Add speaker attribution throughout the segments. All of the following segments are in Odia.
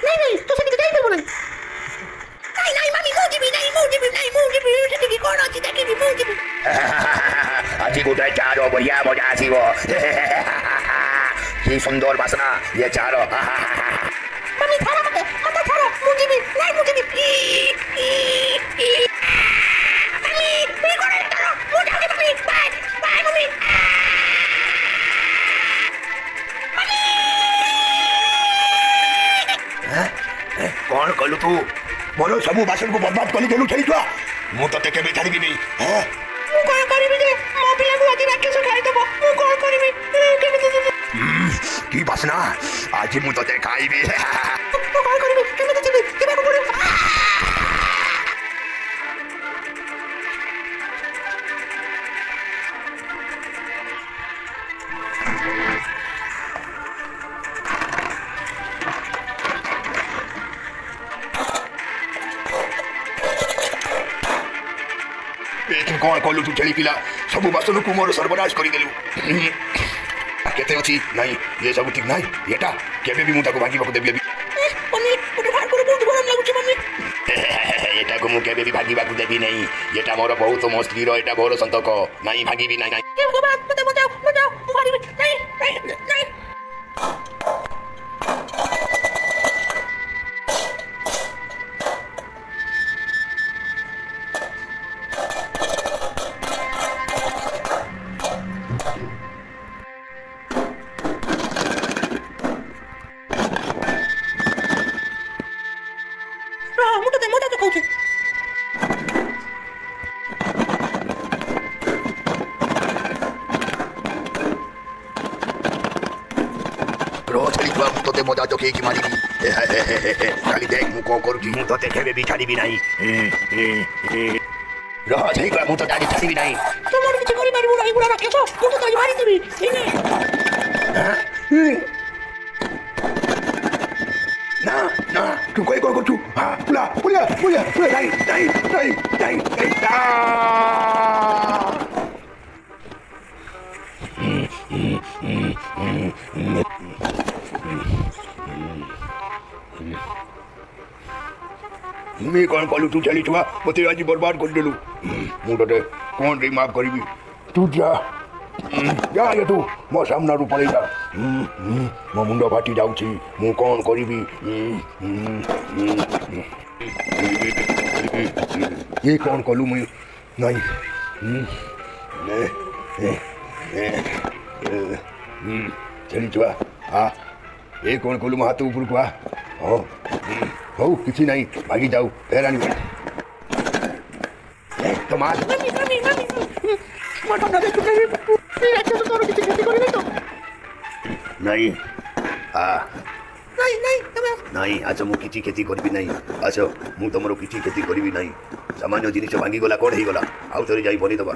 Speaker 1: ନାଇଁ ନାଇଁ ତୁ ସେଠିକି ଯାଇପାରିବୁ ନାହିଁ। ନାଇଁ ନାଇଁ ମାମି ମୁଁ ଯିବି ନାଇଁ ମୁଁ ଯିବି ନାଇଁ ମୁଁ ଯିବି ସେଠିକି କ'ଣ ଅଛି ଦେଖିବି ମୁଁ ଯିବି।
Speaker 2: ଆଜି ଗୋଟେ ଚାର ବଢିଆ ମଜା ଆସିବ। କି ସୁନ୍ଦର ବାସନା ଇଏ ଚାର।
Speaker 1: ମାମି ଛାଡ଼ ମତେ ମତେ ଛାଡ଼ ମୁଁ ଯିବି ନାଇଁ ମୁଁ ଯିବି। ମାମି ତୁଇ କ'ଣ ଛାଡ଼ ମୁଁ ଯାଉଛି ମାମି ବାଏ ବାଏ ମାମି।
Speaker 2: କ'ଣ କଲୁ ତୁ? ମୋର ସବୁ ବାସନକୁ ବର୍ବାଦ କରି ଦେଲୁ ଖେଳି ଛୁଆ। ମୁଁ ତତେ କେବେ ଛାଡ଼ିବିନି।
Speaker 1: ମୁଁ କ'ଣ କରିବି ଯେ ମୋ ପିଲାକୁ ଆଜି ରାକ୍ଷସ ଖାଇଦେବ ମୁଁ କ'ଣ କରିବି କେମିତି ଯିବି?
Speaker 2: କି ବାସନା ଆଜି ମୁଁ ତତେ ଖାଇବି।
Speaker 1: ମୁଁ କ'ଣ କରିବି କେମିତି ଯିବି ଯିବାକୁ ପଡ଼ିବ।
Speaker 2: କ'ଣ କଲୁ ତୁ ଛେଳି ପିଲା? ସବୁ ବାସନକୁ ମୋର ସର୍ବନାଶ କରିଦେଲୁ। କେତେ ଅଛି? ନାଇଁ ଇଏ ସବୁ ଠିକ୍ ନାହିଁ। ଏଟା କେବେ ବି ମୁଁ ତାକୁ ଭାଙ୍ଗିବାକୁ ଦେବି। ଏଟାକୁ ମୁଁ କେବେ ବି ଭାଙ୍ଗିବାକୁ ଦେବି ନାହିଁ। ଏଟା ମୋର ବହୁତ ମୋ ସ୍ତ୍ରୀର ଏଟା ମୋର ସନ୍ତକ। ନାଇଁ ଭାଙ୍ଗିବି ନାହିଁ।
Speaker 1: ମୁଁ ତତେ ମଜା କହୁଛି।
Speaker 2: ଛେଳିଛୁଆ ମୁଁ ତତେ ମଜା ଚକେଇକି ମାରିବି। ଖାଲି ଦେଖ ମୁଁ କ'ଣ କରୁଛି। ମୁଁ ତତେ କେବେ ବି ଛାଡ଼ିବି ନାହିଁ। ଛେଳିଛୁଆ ମୁଁ ତତେ ଆଜି ଛାଡ଼ିବି ନାହିଁ।
Speaker 1: ତୁମର କିଛି କରିପାରିବୁ ନାହିଁ ବୁଢ଼ା ରାକ୍ଷସ ମୁଁ ତତେ ଆଜି ମାରିଦେବି।
Speaker 2: ନା ନା ତୁ କହି କ'ଣ କରୁଛୁ? ପୁଲା ପୁଲା ପୁଲା ପୁଲା ନାଇଁ ନାଇଁ ନାଇଁ ନାଇଁ ତୁମେ କ'ଣ କଲୁ ତୁ ଛେଳିଛୁଆ? ମୋତେ ଆଜି ବର୍ବାଦ କରିଦେଲୁ। ମୁଁ ତତେ କ'ଣ ଦେଇ ମାଫ କରିବି? ତୁ ଯା ଯା ତୁ ମୋ ସାମ୍ନାରୁ ପଳେଇ ଯା। ମୋ ମୁଣ୍ଡ ଫାଟି ଯାଉଛି। ମୁଁ କ'ଣ କରିବି? ଇଏ କ'ଣ କଲୁ? ମୁଇଁ ନାଇଁ ଛେଳିଛୁଆ ଏ କ'ଣ କଲୁ? ମୋ ହାତ ଉପରକୁ ହଉ ହଉ କିଛି ନାହିଁ ଭାଗି ଯାଉ ଫେର ଆଣିବ। ତ ମା ନାଇଁ ନାଇଁ ଆସ ମୁଁ କିଛି କ୍ଷତି କରିବି ନାହିଁ। ଆସ ମୁଁ ତମର କିଛି କ୍ଷତି କରିବି ନାହିଁ। ସାମାନ୍ୟ ଜିନିଷ ଭାଙ୍ଗିଗଲା କ'ଣ ହେଇଗଲା? ଆଉ ଥରେ ଯାଇ ବନେଇଦେବା।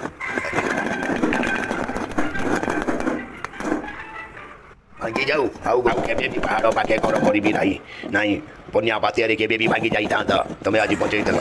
Speaker 2: ଭାଙ୍ଗି ଯାଉ ଆଉ କେବେ ବି ପାହାଡ଼ ପାଖେ ଘର କରିବି ନାହିଁ। ନାଇଁ ବନ୍ୟା ବାତ୍ୟାରେ କେବେ ବି ଭାଙ୍ଗି ଯାଇଥାନ୍ତା। ତମେ ଆଜି ବଞ୍ଚେଇଦେଲ।